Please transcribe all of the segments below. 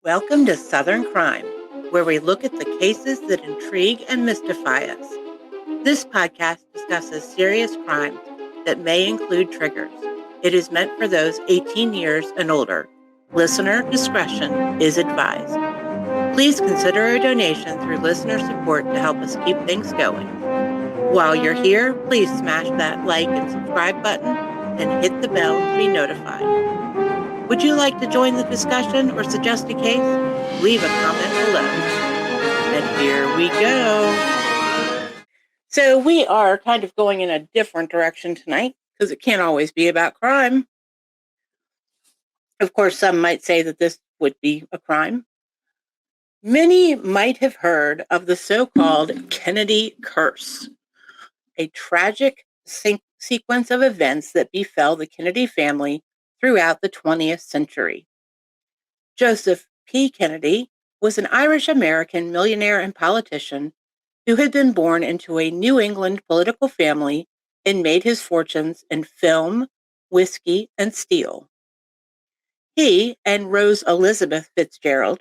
Welcome to Southern Crime, where we look at the cases that intrigue and mystify us. This podcast discusses serious crimes that may include triggers. It is meant for those 18 years and older. Listener discretion is advised. Please consider a donation through listener support to help us keep things going. While you're here, please smash that like and subscribe button and hit the bell to be notified. Would you like to join the discussion or suggest a case? Leave a comment below. And here we go. So we are kind of going in a different direction tonight because it can't always be about crime. Of course, some might say that this would be a crime. Many might have heard of the so-called Kennedy curse, a tragic sequence of events that befell the Kennedy family throughout the 20th century. Joseph P. Kennedy was an Irish-American millionaire and politician who had been born into a New England political family and made his fortunes in film, whiskey, and steel. He and Rose Elizabeth FIZTGERALD,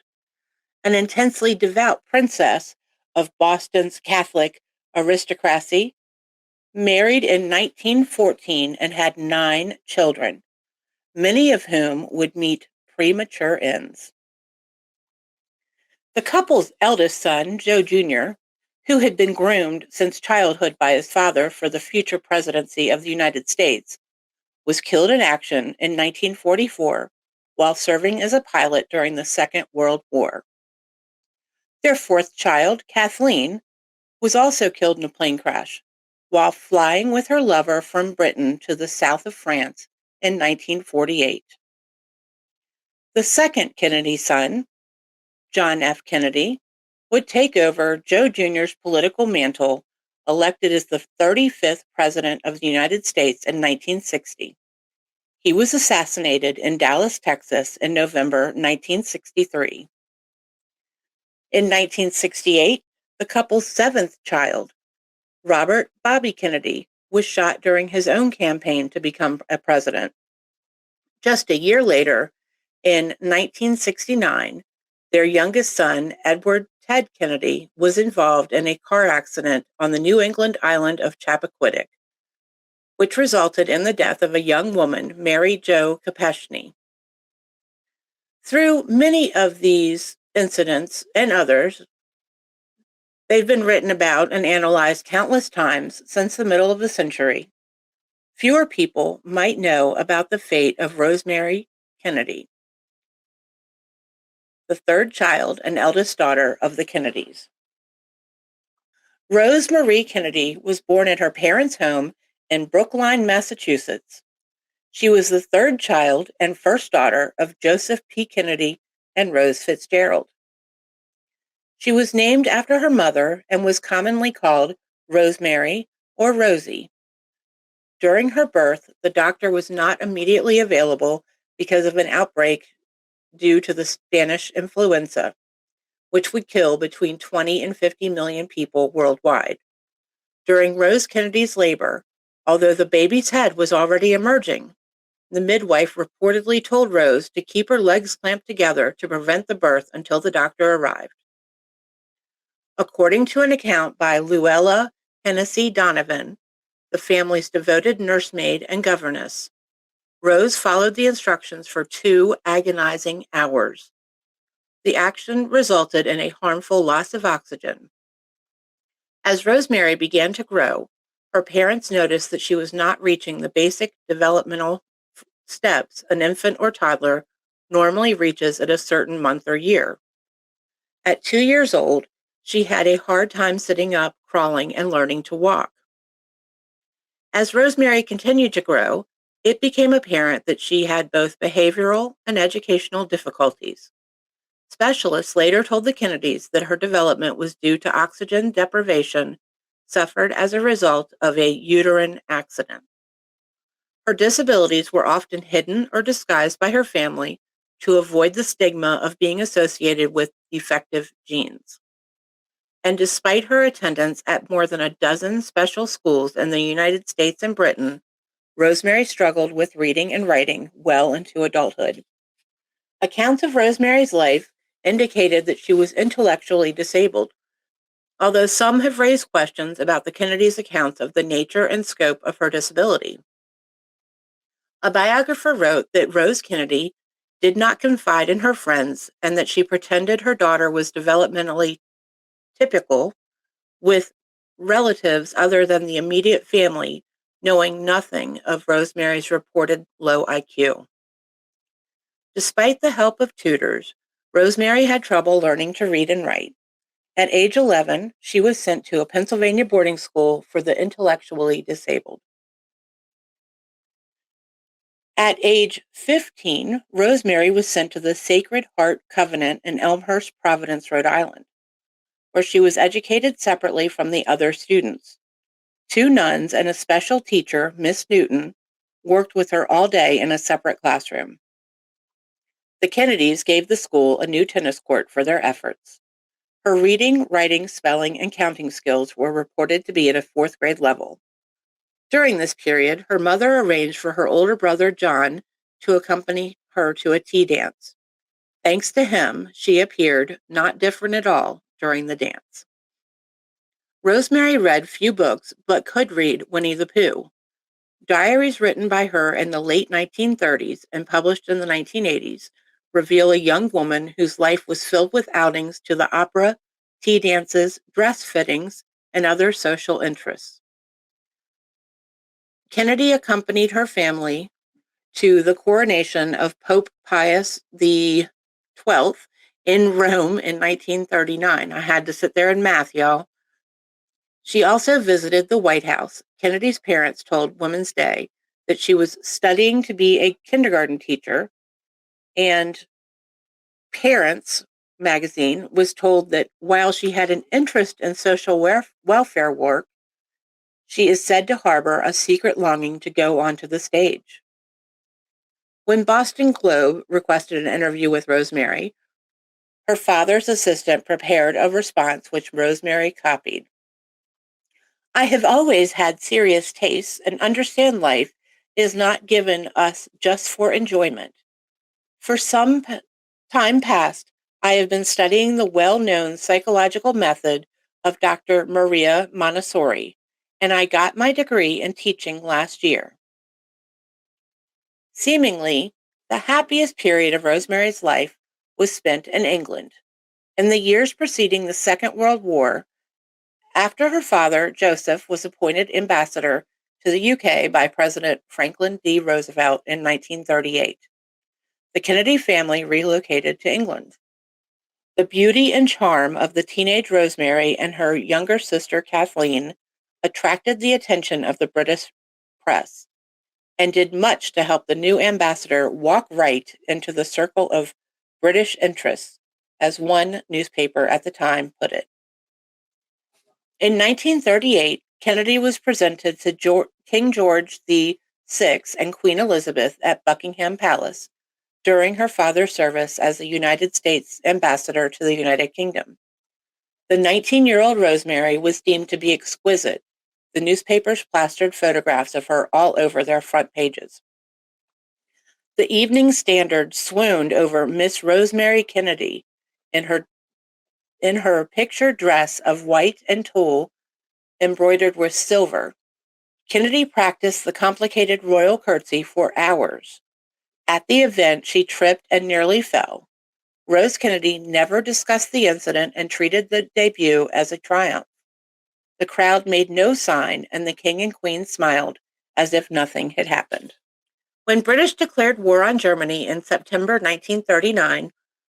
an intensely devout princess of Boston's Catholic aristocracy, married in 1914 and had 9 children, many of whom would meet premature ends. The couple's eldest son, Joe Jr., who had been groomed since childhood by his father for the future presidency of the United States, was killed in action in 1944 while serving as a pilot during the Second World War. Their 4th child, Kathleen, was also killed in a plane crash while flying with her lover from Britain to the south of France in 1948. The second Kennedy son, John F. Kennedy, would take over Joe Jr.'s political mantle, elected as the 35th President of the United States in 1960. He was assassinated in Dallas, Texas in November 1963. In 1968, the couple's 7th child, Robert Bobby Kennedy, was shot during his own campaign to become a president. Just a year later, in 1969, their youngest son, Edward Ted Kennedy, was involved in a car accident on the New England island of Chappaquiddick, which resulted in the death of a young woman, Mary Jo Kopechne. Through many of these incidents and others, they've been written about and analyzed countless times since the middle of the century. Fewer people might know about the fate of Rosemary Kennedy, the 3rd child and eldest daughter of the Kennedys. Rosemary Kennedy was born at her parents' home in Brookline, Massachusetts. She was the 3rd child and first daughter of Joseph P. Kennedy and Rose FIZTGERALD. She was named after her mother and was commonly called Rosemary or Rosie. During her birth, the doctor was not immediately available because of an outbreak due to the Spanish influenza, which would kill between 20 and 50 million people worldwide. During Rose Kennedy's labor, although the baby's head was already emerging, the midwife reportedly told Rose to keep her legs clamped together to prevent the birth until the doctor arrived. According to an account by Luella Hennessy Donovan, the family's devoted nursemaid and governess, Rose followed the instructions for 2 agonizing hours. The action resulted in a harmful loss of oxygen. As Rosemary began to grow, her parents noticed that she was not reaching the basic developmental steps an infant or toddler normally reaches at a certain month or year. At 2 years old, she had a hard time sitting up, crawling, and learning to walk. As Rosemary continued to grow, it became apparent that she had both behavioral and educational difficulties. Specialists later told the Kennedys that her development was due to oxygen deprivation suffered as a result of a uterine accident. Her disabilities were often hidden or disguised by her family to avoid the stigma of being associated with defective genes. And despite her attendance at more than a dozen special schools in the United States and Britain, Rosemary struggled with reading and writing well into adulthood. Accounts of Rosemary's life indicated that she was intellectually disabled, although some have raised questions about the Kennedys' accounts of the nature and scope of her disability. A biographer wrote that Rose Kennedy did not confide in her friends and that she pretended her daughter was developmentally typical, with relatives other than the immediate family knowing nothing of Rosemary's reported low IQ. Despite the help of tutors, Rosemary had trouble learning to read and write. At age 11, she was sent to a Pennsylvania boarding school for the intellectually disabled. At age 15, Rosemary was sent to the Sacred Heart Convent in Elmhurst, Providence, Rhode Island, where she was educated separately from the other students. 2 nuns and a special teacher, Miss Newton, worked with her all day in a separate classroom. The Kennedys gave the school a new tennis court for their efforts. Her reading, writing, spelling, and counting skills were reported to be at a 4th grade level. During this period, her mother arranged for her older brother, John, to accompany her to a tea dance. Thanks to him, she appeared not different at all during the dance. Rosemary read few books, but could read Winnie the Pooh. Diaries written by her in the late 1930s and published in the 1980s reveal a young woman whose life was filled with outings to the opera, tea dances, dress fittings, and other social interests. Kennedy accompanied her family to the coronation of Pope Pius XII in Rome in 1939. I had to sit there and math, y'all. She also visited the White House. Kennedy's parents told Women's Day that she was studying to be a kindergarten teacher, and Parents magazine was told that while she had an interest in social welfare work, she is said to harbor a secret longing to go onto the stage. When Boston Globe requested an interview with Rosemary, her father's assistant prepared a response which Rosemary copied. I have always had serious tastes and understand life is not given us just for enjoyment. For some time past, I have been studying the well-known psychological method of Dr. Maria Montessori, and I got my degree in teaching last year. Seemingly, the happiest period of Rosemary's life was spent in England. In the years preceding the Second World War, after her father, Joseph, was appointed ambassador to the UK by President Franklin D. Roosevelt in 1938, the Kennedy family relocated to England. The beauty and charm of the teenage Rosemary and her younger sister, Kathleen, attracted the attention of the British press and did much to help the new ambassador walk right into the circle of British interests, as one newspaper at the time put it. In 1938, Kennedy was presented to King George VI and Queen Elizabeth at Buckingham Palace during her father's service as the United States ambassador to the United Kingdom. The 19-year-old Rosemary was deemed to be exquisite. The newspapers plastered photographs of her all over their front pages. The Evening Standard swooned over Miss Rosemary Kennedy in her picture dress of white and tulle embroidered with silver. Kennedy practiced the complicated royal curtsy for hours. At the event, she tripped and nearly fell. Rose Kennedy never discussed the incident and treated the debut as a triumph. The crowd made no sign, and the king and queen smiled as if nothing had happened. When British declared war on Germany in September 1939,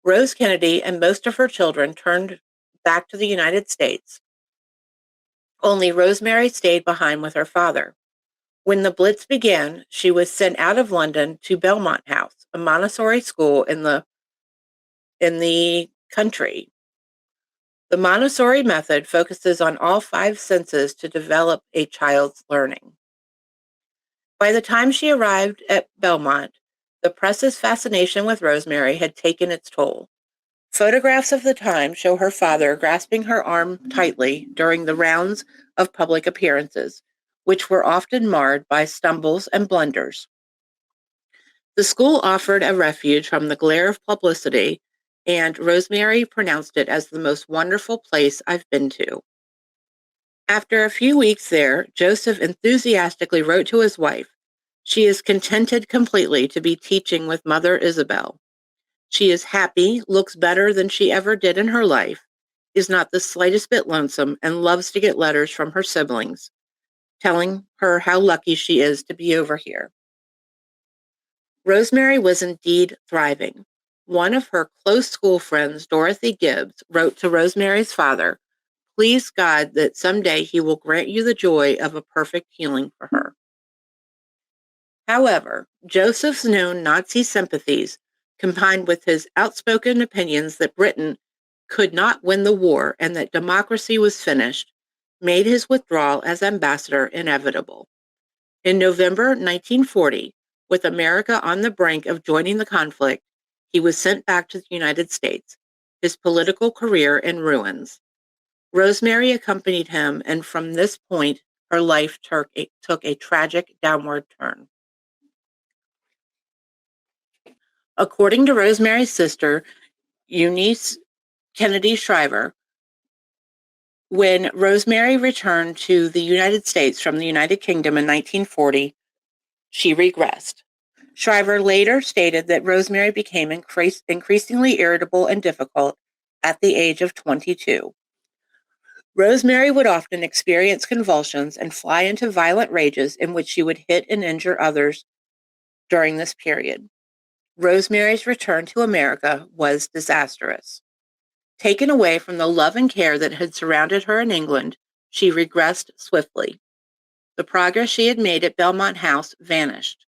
Rose Kennedy and most of her children turned back to the United States. Only Rosemary stayed behind with her father. When the Blitz began, she was sent out of London to Belmont House, a Montessori school in the country. The Montessori method focuses on all 5 senses to develop a child's learning. By the time she arrived at Belmont, the press's fascination with Rosemary had taken its toll. Photographs of the time show her father grasping her arm tightly during the rounds of public appearances, which were often marred by stumbles and blunders. The school offered a refuge from the glare of publicity and Rosemary pronounced it as the most wonderful place I've been to. After a few weeks there, Joseph enthusiastically wrote to his wife, "She is contented completely to be teaching with Mother Isabel. She is happy, looks better than she ever did in her life, is not the slightest bit lonesome, and loves to get letters from her siblings, telling her how lucky she is to be over here." Rosemary was indeed thriving. One of her close school friends, Dorothy Gibbs, wrote to Rosemary's father, "Please God that someday he will grant you the joy of a perfect healing for her." However, Joseph's known Nazi sympathies, combined with his outspoken opinions that Britain could not win the war and that democracy was finished, made his withdrawal as ambassador inevitable. In November 1940, with America on the brink of joining the conflict, he was sent back to the United States, his political career in ruins. Rosemary accompanied him, and from this point, her life took a tragic downward turn. According to Rosemary's sister, Eunice Kennedy Shriver, when Rosemary returned to the United States from the United Kingdom in 1940, she regressed. Shriver later stated that Rosemary became increasingly irritable and difficult at the age of 22. Rosemary would often experience convulsions and fly into violent rages in which she would hit and injure others during this period. Rosemary's return to America was disastrous. Taken away from the love and care that had surrounded her in England, she regressed swiftly. The progress she had made at Belmont House vanished.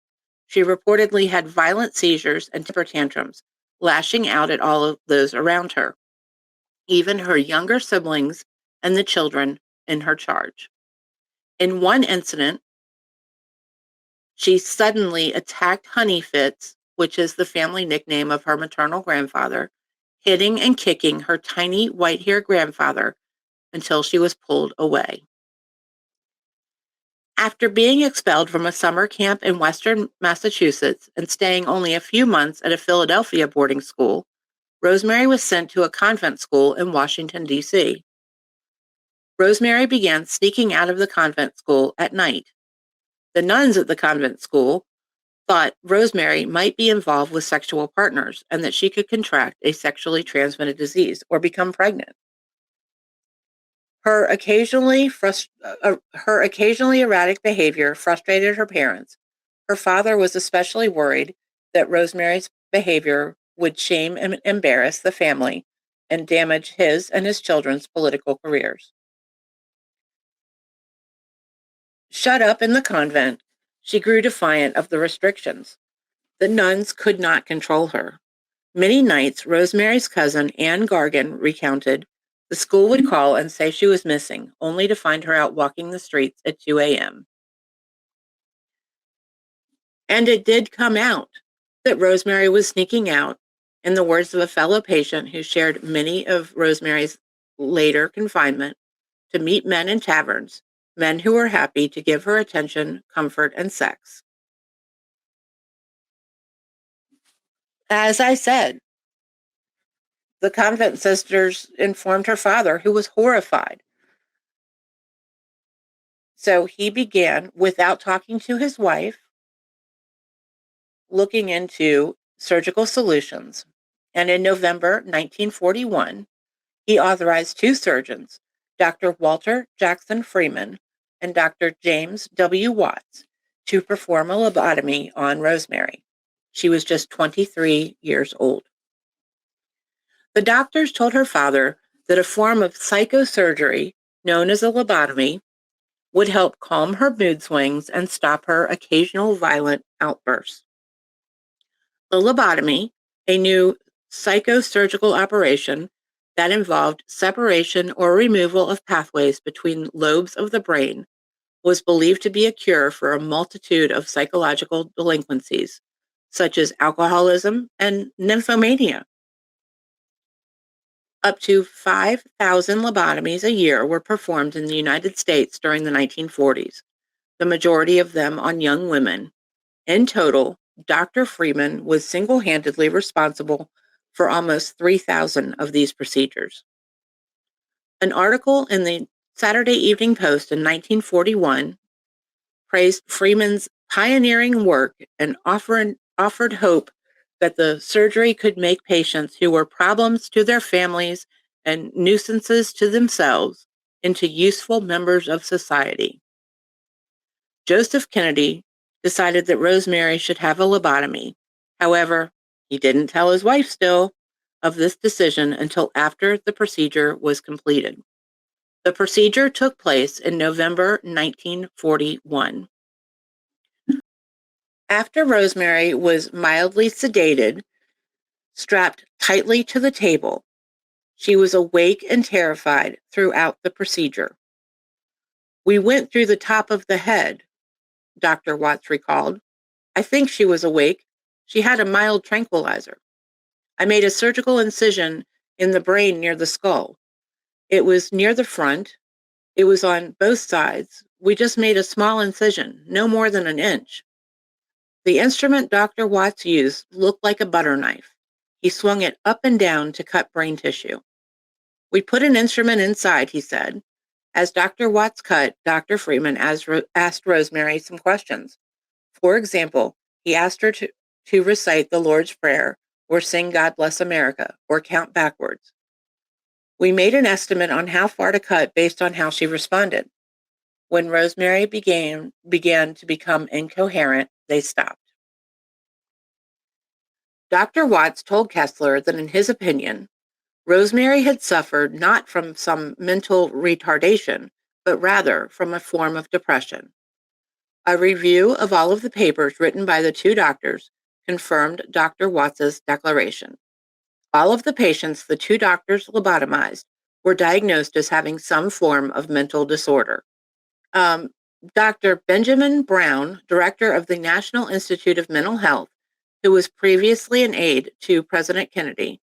She reportedly had violent seizures and temper tantrums, lashing out at all of those around her, even her younger siblings and the children in her charge. In one incident, she suddenly attacked Honey Fitz, which is the family nickname of her maternal grandfather, hitting and kicking her tiny white-haired grandfather until she was pulled away. After being expelled from a summer camp in Western Massachusetts and staying only a few months at a Philadelphia boarding school, Rosemary was sent to a convent school in Washington, D.C. Rosemary began sneaking out of the convent school at night. The nuns at the convent school thought Rosemary might be involved with sexual partners and that she could contract a sexually transmitted disease or become pregnant. Her occasionally erratic behavior frustrated her parents. Her father was especially worried that Rosemary's behavior would shame and embarrass the family and damage his and his children's political careers. Shut up in the convent, she grew defiant of the restrictions. The nuns could not control her. Many nights, Rosemary's cousin, Anne Gargan, recounted, the school would call and say she was missing, only to find her out walking the streets at 2 a.m. And it did come out that Rosemary was sneaking out, in the words of a fellow patient who shared many of Rosemary's later confinement, to meet men in taverns, men who were happy to give her attention, comfort, and sex. As I said, the convent sisters informed her father, who was horrified. So he began, without talking to his wife, looking into surgical solutions. And in November 1941, he authorized two surgeons, Dr. Walter Jackson Freeman and Dr. James W. Watts, to perform a lobotomy on Rosemary. She was just 23 years old. The doctors told her father that a form of psychosurgery known as a lobotomy would help calm her mood swings and stop her occasional violent outbursts. The lobotomy, a new psychosurgical operation that involved separation or removal of pathways between lobes of the brain, was believed to be a cure for a multitude of psychological delinquencies, such as alcoholism and nymphomania. Up to 5,000 lobotomies a year were performed in the United States during the 1940s, the majority of them on young women. In total, Dr. Freeman was single-handedly responsible for almost 3,000 of these procedures. An article in the Saturday Evening Post in 1941 praised Freeman's pioneering work and offered hope that the surgery could make patients who were problems to their families and nuisances to themselves into useful members of society. Joseph Kennedy decided that Rosemary should have a lobotomy. However, he didn't tell his wife still of this decision until after the procedure was completed. The procedure took place in November 1941. After Rosemary was mildly sedated, strapped tightly to the table, she was awake and terrified throughout the procedure. "We went through the top of the head," Dr. Watts recalled. "I think she was awake. She had a mild tranquilizer. I made a surgical incision in the brain near the skull. It was near the front. It was on both sides. We just made a small incision, no more than an inch. The instrument Dr. Watts used looked like a butter knife. He swung it up and down to cut brain tissue. We put an instrument inside," he said. As Dr. Watts cut, Dr. Freeman asked Rosemary some questions. For example, he asked her to recite the Lord's Prayer, or sing God Bless America, or count backwards. We made an estimate on how far to cut based on how she responded. When Rosemary began to become incoherent, they stopped. Dr. Watts told Kessler that in his opinion, Rosemary had suffered not from some mental retardation, but rather from a form of depression. A review of all of the papers written by the two doctors confirmed Dr. Watts's declaration. All of the patients the two doctors lobotomized were diagnosed as having some form of mental disorder. Dr. Benjamin Brown, director of the National Institute of Mental Health, who was previously an aide to President Kennedy,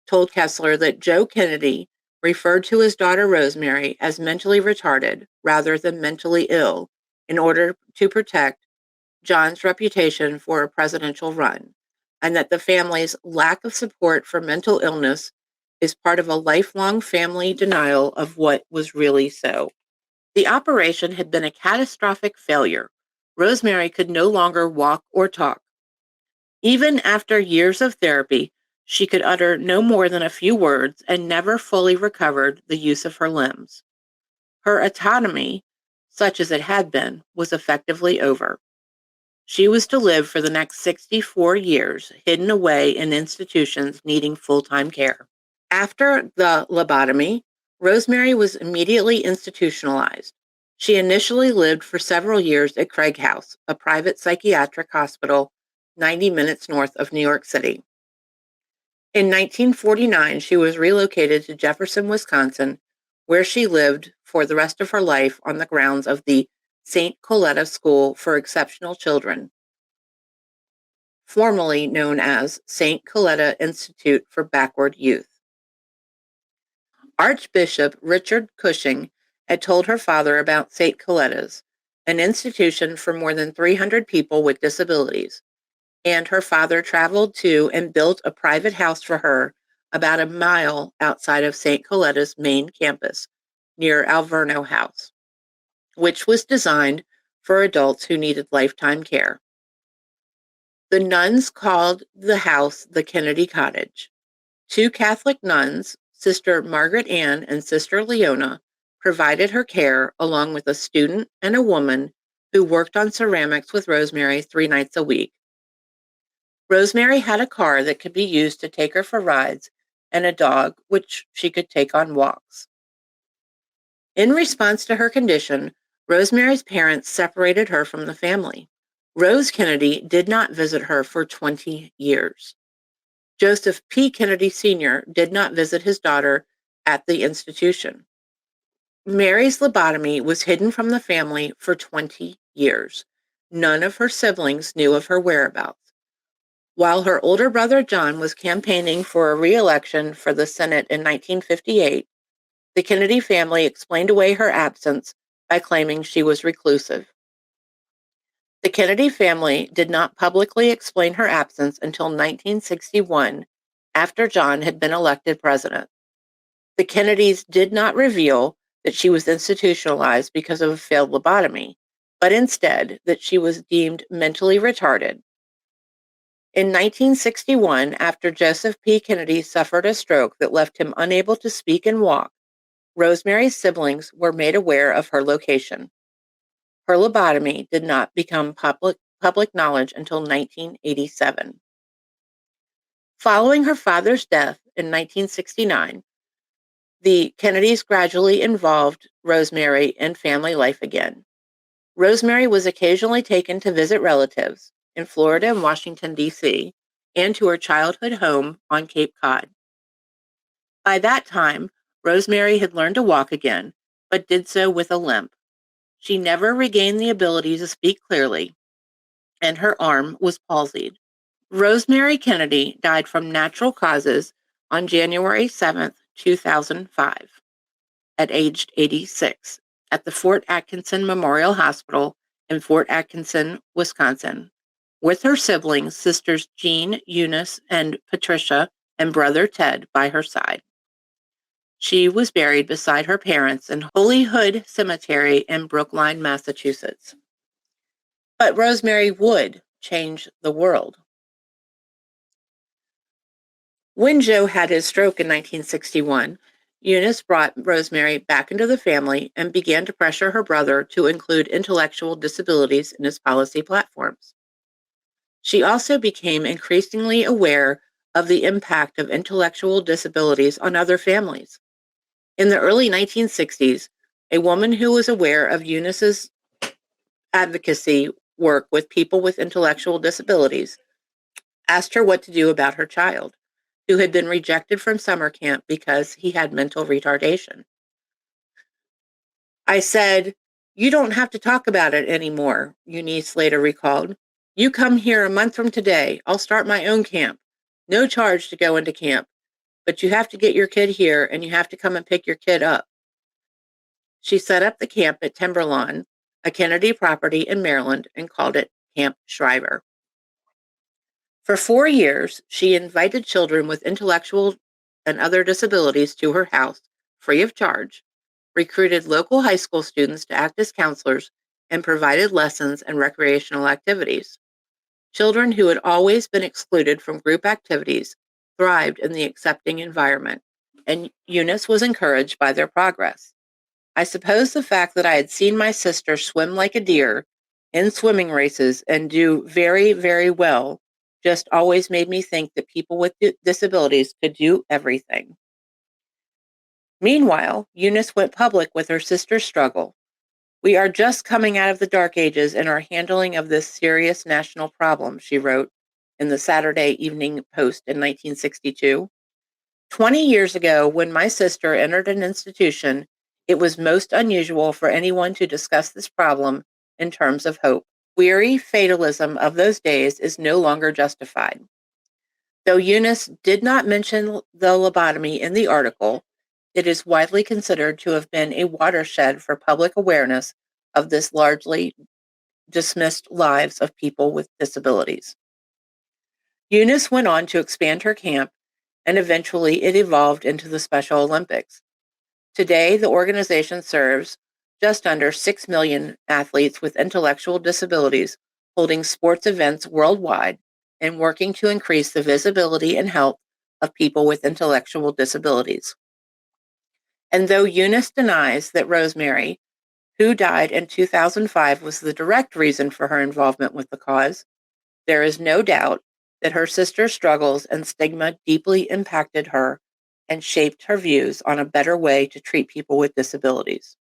told Kessler that Joe Kennedy referred to his daughter Rosemary as mentally retarded rather than mentally ill in order to protect John's reputation for a presidential run, and that the family's lack of support for mental illness is part of a lifelong family denial of what was really so. The operation had been a catastrophic failure. Rosemary could no longer walk or talk. Even after years of therapy, she could utter no more than a few words and never fully recovered the use of her limbs. Her autonomy, such as it had been, was effectively over. She was to live for the next 64 years, hidden away in institutions needing full-time care. After the lobotomy, Rosemary was immediately institutionalized. She initially lived for several years at Craig House, a private psychiatric hospital 90 minutes north of New York City. In 1949, she was relocated to Jefferson, Wisconsin, where she lived for the rest of her life on the grounds of the St. Coletta School for Exceptional Children, formerly known as St. Coletta Institute for Backward Youth. Archbishop Richard Cushing had told her father about St. Coletta's, an institution for more than 300 people with disabilities, and her father traveled to and built a private house for her about a mile outside of St. Coletta's main campus, near Alverno House, which was designed for adults who needed lifetime care. The nuns called the house the Kennedy Cottage. Two Catholic nuns, Sister Margaret Ann and Sister Leona, provided her care along with a student and a woman who worked on ceramics with Rosemary 3 nights a week. Rosemary had a car that could be used to take her for rides and a dog which she could take on walks. In response to her condition, Rosemary's parents separated her from the family. Rose Kennedy did not visit her for 20 years. Joseph P. Kennedy Sr. did not visit his daughter at the institution. Mary's lobotomy was hidden from the family for 20 years. None of her siblings knew of her whereabouts. While her older brother John was campaigning for a re-election for the Senate in 1958, the Kennedy family explained away her absence by claiming she was reclusive. The Kennedy family did not publicly explain her absence until 1961 after John had been elected president. The Kennedys did not reveal that she was institutionalized because of a failed lobotomy, but instead that she was deemed mentally retarded. In 1961, after Joseph P. Kennedy suffered a stroke that left him unable to speak and walk, Rosemary's siblings were made aware of her location. Her lobotomy did not become public knowledge until 1987. Following her father's death in 1969, the Kennedys gradually involved Rosemary in family life again. Rosemary was occasionally taken to visit relatives in Florida and Washington, D.C., and to her childhood home on Cape Cod. By that time, Rosemary had learned to walk again, but did so with a limp. She never regained the ability to speak clearly, and her arm was palsied. Rosemary Kennedy died from natural causes on January 7, 2005, at age 86, at the Fort Atkinson Memorial Hospital in Fort Atkinson, Wisconsin, with her siblings, sisters Jean, Eunice, and Patricia, and brother Ted by her side. She was buried beside her parents in Holyhood Cemetery in Brookline, Massachusetts. But Rosemary would change the world. When Joe had his stroke in 1961, Eunice brought Rosemary back into the family and began to pressure her brother to include intellectual disabilities in his policy platforms. She also became increasingly aware of the impact of intellectual disabilities on other families. In the early 1960s, a woman who was aware of Eunice's advocacy work with people with intellectual disabilities asked her what to do about her child, who had been rejected from summer camp because he had mental retardation. I said, "You don't have to talk about it anymore," Eunice later recalled. "You come here a month from today. I'll start my own camp. No charge to go into camp, but you have to get your kid here and you have to come and pick your kid up." She set up the camp at Timberlawn, a Kennedy property in Maryland, and called it Camp Shriver. For 4 years, she invited children with intellectual and other disabilities to her house, free of charge, recruited local high school students to act as counselors, and provided lessons and recreational activities. Children who had always been excluded from group activities thrived in the accepting environment, and Eunice was encouraged by their progress. "I suppose the fact that I had seen my sister swim like a deer in swimming races and do very, very well just always made me think that people with disabilities could do everything." Meanwhile, Eunice went public with her sister's struggle. "We are just coming out of the dark ages in our handling of this serious national problem," she wrote in the Saturday Evening Post in 1962. "20 years ago, when my sister entered an institution, it was most unusual for anyone to discuss this problem in terms of hope. Weary fatalism of those days is no longer justified." Though Eunice did not mention the lobotomy in the article, it is widely considered to have been a watershed for public awareness of this largely dismissed lives of people with disabilities. Eunice went on to expand her camp, and eventually it evolved into the Special Olympics. Today, the organization serves just under 6 million athletes with intellectual disabilities, holding sports events worldwide and working to increase the visibility and health of people with intellectual disabilities. And though Eunice denies that Rosemary, who died in 2005, was the direct reason for her involvement with the cause, there is no doubt that her sister's struggles and stigma deeply impacted her and shaped her views on a better way to treat people with disabilities.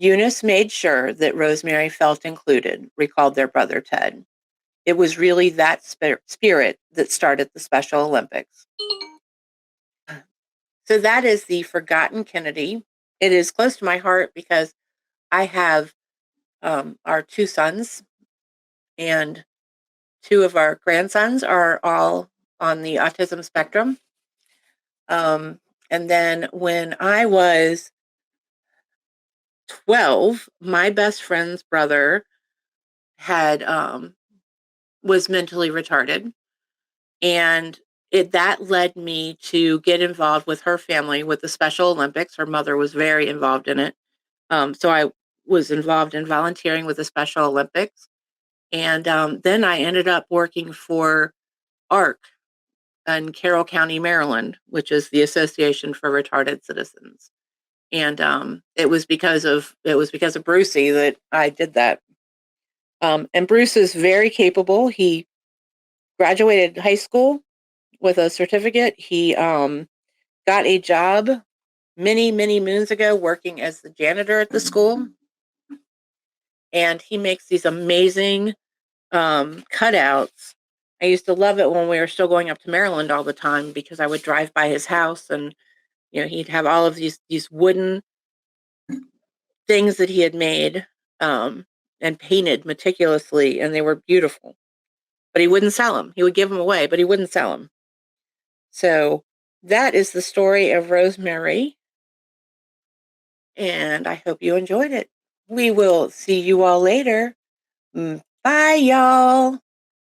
Eunice made sure that Rosemary felt included, recalled their brother Ted. "It was really that spirit that started the Special Olympics." So that is the Forgotten Kennedy. It is close to my heart because I have our 2 sons, and 2 of our grandsons are all on the autism spectrum. And then when I was 12, my best friend's brother had was mentally retarded. And that led me to get involved with her family with the Special Olympics. Her mother was very involved in it. So I was involved in volunteering with the Special Olympics. And then I ended up working for ARC in Carroll County, Maryland, which is the Association for Retarded Citizens. And it was because of Brucey that I did that. And Bruce is very capable. He graduated high school with a certificate. He got a job many, many moons ago working as the janitor at the school. And he makes these amazing cutouts. I used to love it when we were still going up to Maryland all the time, because I would drive by his house and, he'd have all of these wooden things that he had made and painted meticulously, and they were beautiful. But he wouldn't sell them. He would give them away, but he wouldn't sell them. So that is the story of Rosemary, and I hope you enjoyed it. We will see you all later. Bye, y'all.